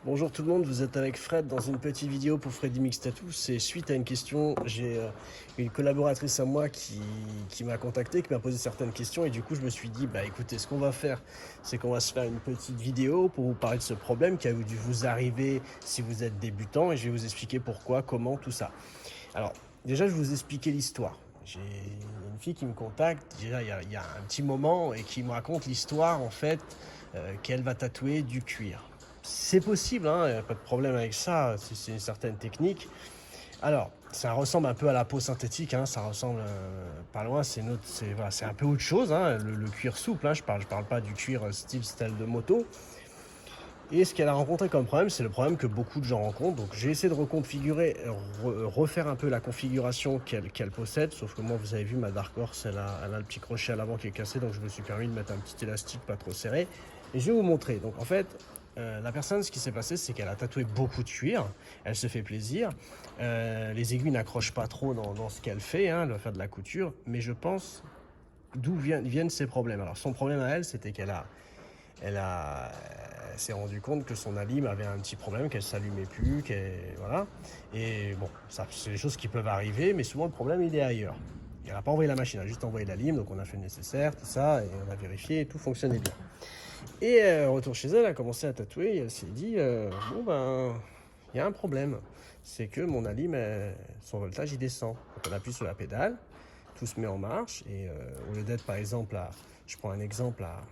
Bonjour tout le monde, vous êtes avec Fred dans une petite vidéo pour Freddy Mix Tattoo. C'est suite à une question, j'ai une collaboratrice à moi qui m'a contacté, qui m'a posé certaines questions et du coup je me suis dit, bah écoutez, ce qu'on va faire, c'est qu'on va se faire une petite vidéo pour vous parler de ce problème qui a dû vous arriver si vous êtes débutant et je vais vous expliquer pourquoi, comment, tout ça. Alors déjà je vais vous expliquer l'histoire. J'ai une fille qui me contacte déjà il y a un petit moment et qui me raconte l'histoire en fait qu'elle va tatouer du cuir. C'est possible, hein, pas de problème avec ça, c'est une certaine technique. Alors, ça ressemble un peu à la peau synthétique, hein, ça ressemble pas loin, voilà, c'est un peu autre chose, hein, le cuir souple, hein, je parle pas du cuir style de moto. Et ce qu'elle a rencontré comme problème, c'est le problème que beaucoup de gens rencontrent. Donc j'ai essayé de reconfigurer, refaire un peu la configuration qu'elle possède. Sauf que moi, vous avez vu, ma Dark Horse, elle a le petit crochet à l'avant qui est cassé. Donc je me suis permis de mettre un petit élastique pas trop serré. Et je vais vous montrer. Donc en fait, la personne, ce qui s'est passé, c'est qu'elle a tatoué beaucoup de cuir. Elle se fait plaisir. Les aiguilles n'accrochent pas trop dans ce qu'elle fait. Hein, elle va faire de la couture. Mais je pense d'où viennent ses problèmes. Alors son problème à elle, c'était elle s'est rendu compte que son alim avait un petit problème, qu'elle s'allumait plus, voilà. Et bon, ça, c'est des choses qui peuvent arriver, mais souvent le problème il est ailleurs. Elle n'a pas envoyé la machine, elle a juste envoyé la lime, donc on a fait le nécessaire, tout ça, et on a vérifié, et tout fonctionnait bien. Et retour chez elle, elle a commencé à tatouer, et elle s'est dit, bon ben, il y a un problème, c'est que mon alim, son voltage il descend. Donc on appuie sur la pédale, tout se met en marche, et au lieu d'être par exemple je prends un exemple à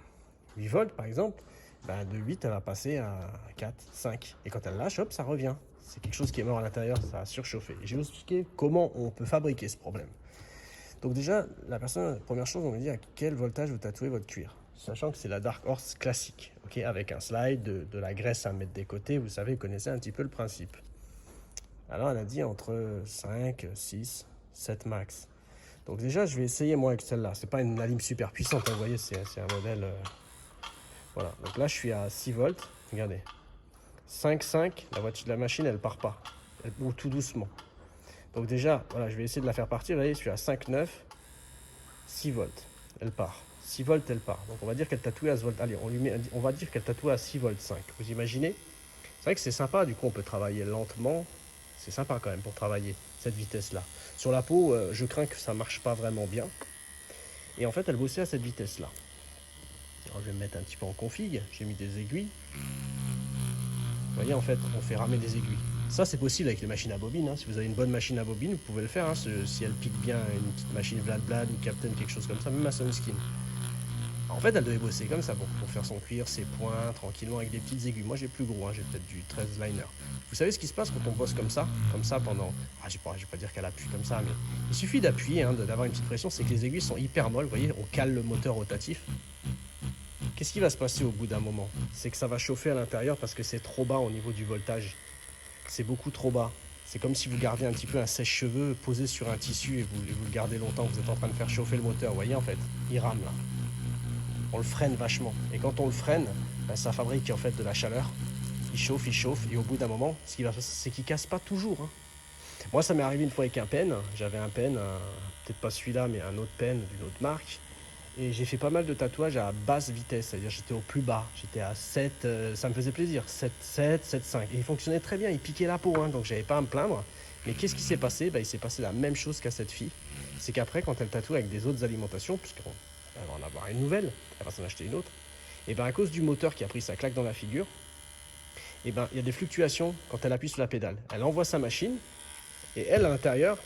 8 volts par exemple, ben de 8 elle va passer à 4, 5. Et quand elle lâche, hop, ça revient. C'est quelque chose qui est mort à l'intérieur, ça a surchauffé. Et je vais vous expliquer comment on peut fabriquer ce problème. Donc déjà, la personne, première chose, on me dit à quel voltage vous tatouez votre cuir. Sachant que c'est la Dark Horse classique, ok, avec un slide, de la graisse à mettre des côtés, vous savez, vous connaissez un petit peu le principe. Alors elle a dit entre 5, 6, 7 max. Donc déjà, je vais essayer moi avec celle-là. C'est pas une lime super puissante, hein, vous voyez, c'est un modèle... voilà, donc là je suis à 6 volts, regardez. 5,5, la machine elle part pas, elle bouge tout doucement. Donc déjà, voilà, je vais essayer de la faire partir, vous voyez, je suis à 5,9, 6 volts, elle part. 6 volts, elle part. Donc on va dire qu'elle tatoue à ce volt. Allez, on va dire qu'elle tatoue à 6 volts 5. Vous imaginez? C'est vrai que c'est sympa, du coup on peut travailler lentement. C'est sympa quand même pour travailler cette vitesse-là. Sur la peau, je crains que ça marche pas vraiment bien. Et en fait, elle bossait à cette vitesse-là. Alors je vais me mettre un petit peu en config. J'ai mis des aiguilles. Vous voyez, en fait, on fait ramer des aiguilles. Ça, c'est possible avec les machines à bobine. Hein. Si vous avez une bonne machine à bobine, vous pouvez le faire. Hein. Si elle pique bien une petite machine Vlad Vlad ou Captain, quelque chose comme ça, même à Sunskin. En fait, elle devait bosser comme ça pour faire son cuir, ses points, tranquillement, avec des petites aiguilles. Moi, j'ai plus gros, hein, j'ai peut-être du 13 liner. Vous savez ce qui se passe quand on bosse comme ça pendant... Ah, je vais pas dire qu'elle appuie comme ça, mais il suffit d'appuyer, hein, d'avoir une petite pression, c'est que les aiguilles sont hyper molles, vous voyez, on cale le moteur rotatif. Qu'est-ce qui va se passer au bout d'un moment? C'est que ça va chauffer à l'intérieur parce que c'est trop bas au niveau du voltage. C'est beaucoup trop bas. C'est comme si vous gardiez un petit peu un sèche-cheveux posé sur un tissu et vous le gardez longtemps, vous êtes en train de faire chauffer le moteur, vous voyez en fait, il rame là. On le freine vachement. Et quand on le freine, ben, ça fabrique en fait de la chaleur. Il chauffe, et au bout d'un moment, ce qui va se passer, c'est qu'il casse pas toujours. Hein. Moi, ça m'est arrivé une fois avec un pen. J'avais un pen, peut-être pas celui-là, mais un autre pen d'une autre marque. Et j'ai fait pas mal de tatouages à basse vitesse, c'est-à-dire j'étais au plus bas, j'étais à 7, ça me faisait plaisir, 7, 7, 7, 5. Et il fonctionnait très bien, il piquait la peau, hein, donc j'avais pas à me plaindre. Mais qu'est-ce qui s'est passé? Il s'est passé la même chose qu'à cette fille. C'est qu'après, quand elle tatoue avec des autres alimentations, puisqu'elle va en avoir une nouvelle, elle va s'en acheter une autre, et à cause du moteur qui a pris sa claque dans la figure, il y a des fluctuations quand elle appuie sur la pédale. Elle envoie sa machine, et elle, à l'intérieur,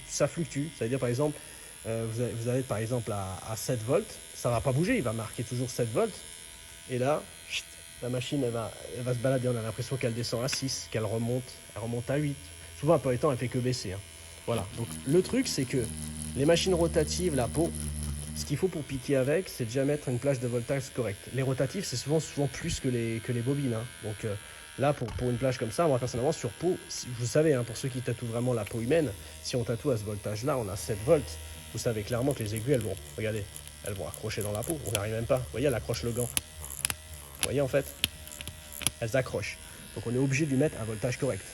ça fluctue. Ça veut dire, par exemple, vous allez par exemple à 7 volts, ça ne va pas bouger, il va marquer toujours 7 volts. Et là, la machine, elle va se balader. On a l'impression qu'elle descend à 6, elle remonte à 8. Souvent, après temps, elle fait que baisser. Hein. Voilà. Donc, le truc, c'est que les machines rotatives, la peau, ce qu'il faut pour piquer avec, c'est déjà mettre une plage de voltage correcte. Les rotatifs, c'est souvent plus que les bobines. Hein. Donc, là, pour une plage comme ça, moi personnellement, sur peau, vous savez, hein, pour ceux qui tatouent vraiment la peau humaine, si on tatoue à ce voltage-là, on a 7 volts. Vous savez clairement que les aiguilles, regardez, elles vont accrocher dans la peau. On n'arrive même pas. Vous voyez, elle accroche le gant. Vous voyez, en fait, elles accrochent. Donc, on est obligé de lui mettre un voltage correct.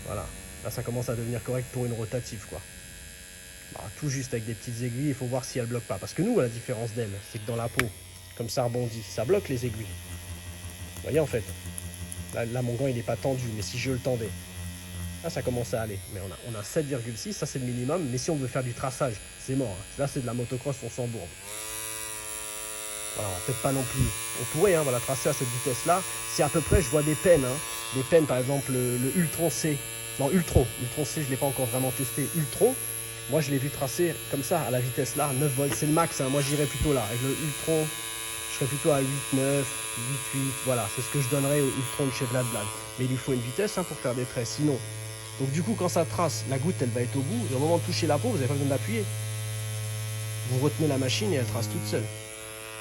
Voilà. Là, ça commence à devenir correct pour une rotative, quoi. Bah, tout juste avec des petites aiguilles, il faut voir si elles bloquent pas. Parce que nous, la différence d'elle, c'est que dans la peau, comme ça rebondit, ça bloque les aiguilles. Vous voyez en fait, là mon gant il n'est pas tendu, mais si je le tendais, là ça commence à aller. Mais on a 7,6, ça c'est le minimum, mais si on veut faire du traçage, c'est mort. Hein. Là c'est de la motocross, on s'embourbe. Voilà, peut-être pas non plus. On pourrait voilà, tracer à cette vitesse-là. Si à peu près je vois des peines, des peines par exemple le Ultron C, non Ultron C je ne l'ai pas encore vraiment testé, Ultron, moi je l'ai vu tracer comme ça à la vitesse là, 9 volts, c'est le max, moi j'irais plutôt là, avec le Ultron, je serais plutôt à 8, 9, 8, 8, voilà, c'est ce que je donnerais au Ultron de chez Vlad. Mais il lui faut une vitesse pour faire des traits, sinon. Donc du coup quand ça trace, la goutte elle va être au bout, et au moment de toucher la peau, vous n'avez pas besoin d'appuyer. Vous retenez la machine et elle trace toute seule.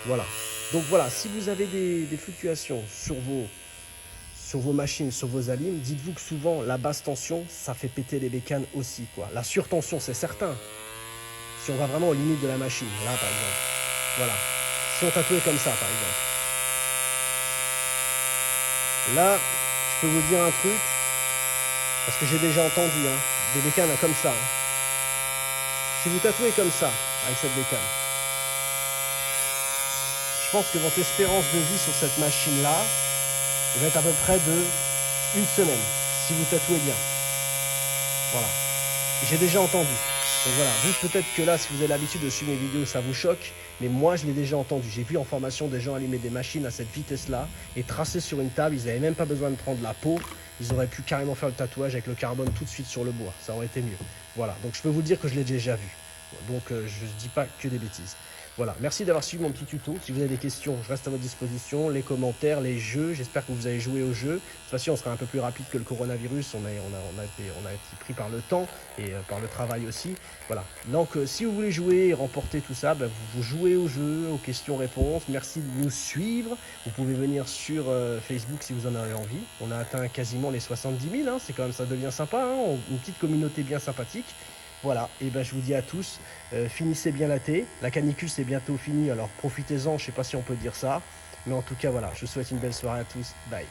Voilà. Donc voilà, si vous avez des fluctuations sur vos machines, sur vos alimes, dites-vous que souvent la basse tension, ça fait péter les bécanes aussi, quoi. La surtension, c'est certain. Si on va vraiment aux limites de la machine, là par exemple. Voilà. Si on tatouait comme ça, par exemple. Là, je peux vous dire un truc, parce que j'ai déjà entendu, des bécanes comme ça. Si vous tatouez comme ça, avec cette bécane, je pense que votre espérance de vie sur cette machine-là va être à peu près de 1 semaine, si vous tatouez bien. Voilà. J'ai déjà entendu. Donc voilà, vous peut-être que là, si vous avez l'habitude de suivre mes vidéos, ça vous choque, mais moi je l'ai déjà entendu. J'ai vu en formation des gens allumer des machines à cette vitesse-là et tracer sur une table, ils n'avaient même pas besoin de prendre la peau, ils auraient pu carrément faire le tatouage avec le carbone tout de suite sur le bois, ça aurait été mieux. Voilà, donc je peux vous dire que je l'ai déjà vu. Donc je ne dis pas que des bêtises. Voilà, merci d'avoir suivi mon petit tuto. Si vous avez des questions, je reste à votre disposition. Les commentaires, les jeux, j'espère que vous avez joué au jeu. De toute façon, on sera un peu plus rapide que le coronavirus. On a été pris par le temps et par le travail aussi. Voilà, donc si vous voulez jouer et remporter tout ça, vous jouez au jeu, aux questions-réponses. Merci de nous suivre. Vous pouvez venir sur Facebook si vous en avez envie. On a atteint quasiment les 70 000. C'est quand même, ça devient sympa. Une petite communauté bien sympathique. Voilà, et je vous dis à tous, finissez bien l'été, la canicule c'est bientôt fini, alors profitez-en, je ne sais pas si on peut dire ça, mais en tout cas voilà, je vous souhaite une belle soirée à tous, bye.